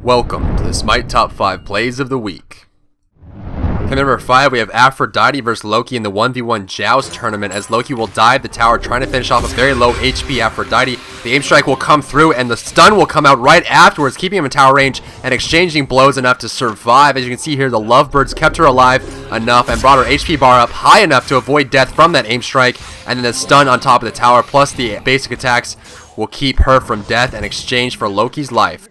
Welcome to the Smite Top 5 Plays of the Week. At number 5, we have Aphrodite vs Loki in the 1v1 Joust tournament, as Loki will dive the tower trying to finish off a very low HP Aphrodite. The aim strike will come through and the stun will come out right afterwards, keeping him in tower range and exchanging blows enough to survive. As you can see here, the lovebirds kept her alive enough and brought her HP bar up high enough to avoid death from that aim strike, and then the stun on top of the tower plus the basic attacks will keep her from death in exchange for Loki's life.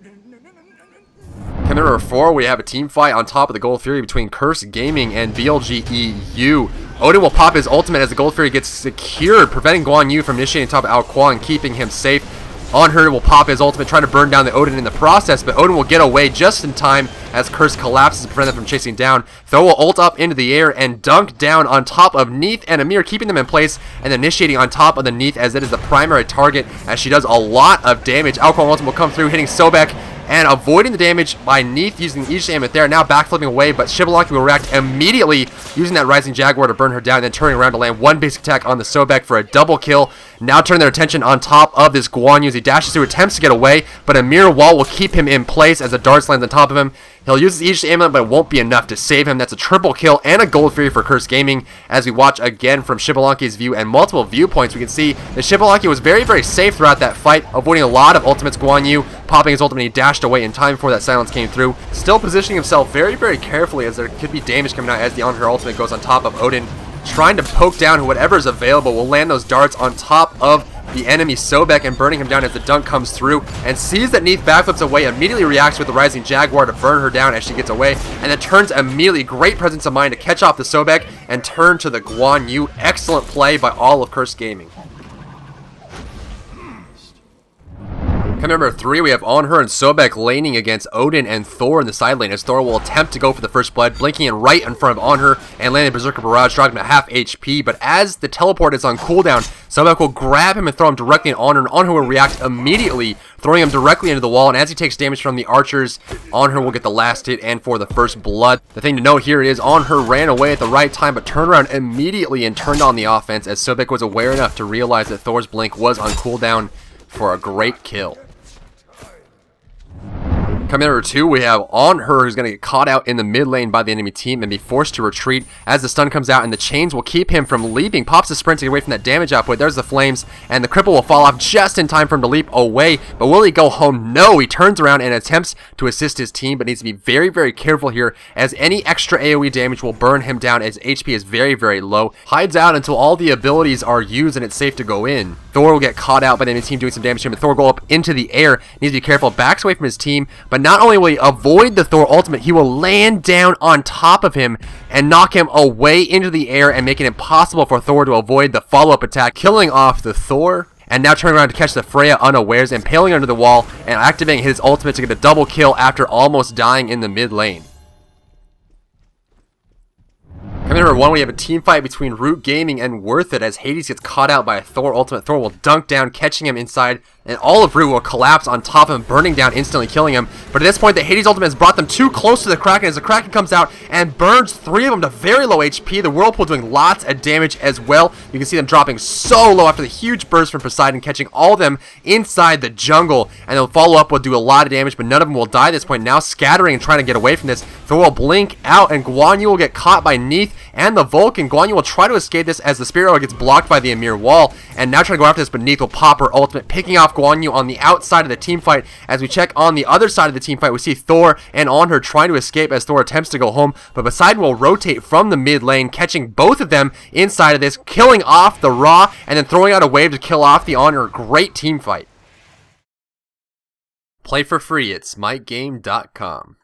At number 4, we have a team fight on top of the Gold Fury between Curse Gaming and BLG EU. Odin will pop his ultimate as the Gold Fury gets secured, preventing Guan Yu from initiating top of Ao Kuang and keeping him safe. On her will pop his ultimate, trying to burn down the Odin in the process, but Odin will get away just in time as Curse collapses to prevent them from chasing down. Thor will ult up into the air and dunk down on top of Neith and Amir, keeping them in place and initiating on top of the Neith as it is the primary target, as she does a lot of damage. Ao Kuang ultimate will come through, hitting Sobek and avoiding the damage by Neith using the Aegis Amulet there, now backflipping away, but Shivalaki will react immediately using that Rising Jaguar to burn her down, and then turning around to land one basic attack on the Sobek for a double kill. Now turning their attention on top of this Guan Yu as he dashes through, attempts to get away, but a mirror wall will keep him in place as the darts lands on top of him. He'll use his Aegis Amulet, but it won't be enough to save him. That's a triple kill and a Gold Fury for Curse Gaming. As we watch again from Shivalanki's view and multiple viewpoints, we can see that Shivalanki was very, very safe throughout that fight, avoiding a lot of ultimates. Guan Yu popping his ultimate, he dashed away in time before that silence came through. Still positioning himself very, very carefully as there could be damage coming out as the On Her ultimate goes on top of Odin, trying to poke down whatever is available. Will land those darts on top of the enemy Sobek and burning him down as the dunk comes through, and sees that Neith backflips away, immediately reacts with the Rising Jaguar to burn her down as she gets away, and then turns immediately. Great presence of mind to catch off the Sobek and turn to the Guan Yu. Excellent play by all of Curse Gaming. Coming number 3, we have On Her and Sobek laning against Odin and Thor in the side lane, as Thor will attempt to go for the first blood, blinking in right in front of On Her and landing Berserker Barrage, dropping him at half HP. But as the teleport is on cooldown, Sobek will grab him and throw him directly at On Her, and On Her will react immediately, throwing him directly into the wall. And as he takes damage from the archers, On Her will get the last hit and for the first blood. The thing to note here is On Her ran away at the right time, but turned around immediately and turned on the offense, as Sobek was aware enough to realize that Thor's blink was on cooldown for a great kill. Coming number 2, we have On Her, who's going to get caught out in the mid lane by the enemy team and be forced to retreat as the stun comes out, and the chains will keep him from leaping. Pops the sprint to get away from that damage output. There's the flames, and the cripple will fall off just in time for him to leap away. But will he go home? No, he turns around and attempts to assist his team, but needs to be very, very careful here, as any extra AoE damage will burn him down as HP is very, very low. Hides out until all the abilities are used and it's safe to go in. Thor will get caught out by the enemy team doing some damage to him, but Thor will go up into the air. Needs to be careful, backs away from his team, but not only will he avoid the Thor ultimate, he will land down on top of him and knock him away into the air and make it impossible for Thor to avoid the follow-up attack, killing off the Thor. And now turning around to catch the Freya unawares, impaling under the wall and activating his ultimate to get a double kill after almost dying in the mid lane. Coming number 1, we have a team fight between Root Gaming and Worth It, as Hades gets caught out by a Thor ultimate. Thor will dunk down, catching him inside, and all of Root will collapse on top of him, burning down, instantly killing him. But at this point, the Hades ultimate has brought them too close to the Kraken, as the Kraken comes out and burns 3 of them to very low HP. The Whirlpool doing lots of damage as well. You can see them dropping so low after the huge burst from Poseidon, catching all of them inside the jungle. And they'll follow up, will do a lot of damage, but none of them will die at this point. Now scattering and trying to get away from this. Thor will blink out, and Guan Yu will get caught by Neith and the Vulcan. Guan Yu will try to escape this as the Spirit Arrow gets blocked by the Amir wall, and now trying to go after this, but Neith will pop her ultimate, picking off Guan Yu on the outside of the team fight. As we check on the other side of the team fight, we see Thor and On Her trying to escape as Thor attempts to go home, but Poseidon will rotate from the mid lane, catching both of them inside of this, killing off the Ra, and then throwing out a wave to kill off the On Her. Great team fight. Play for free at smitegame.com.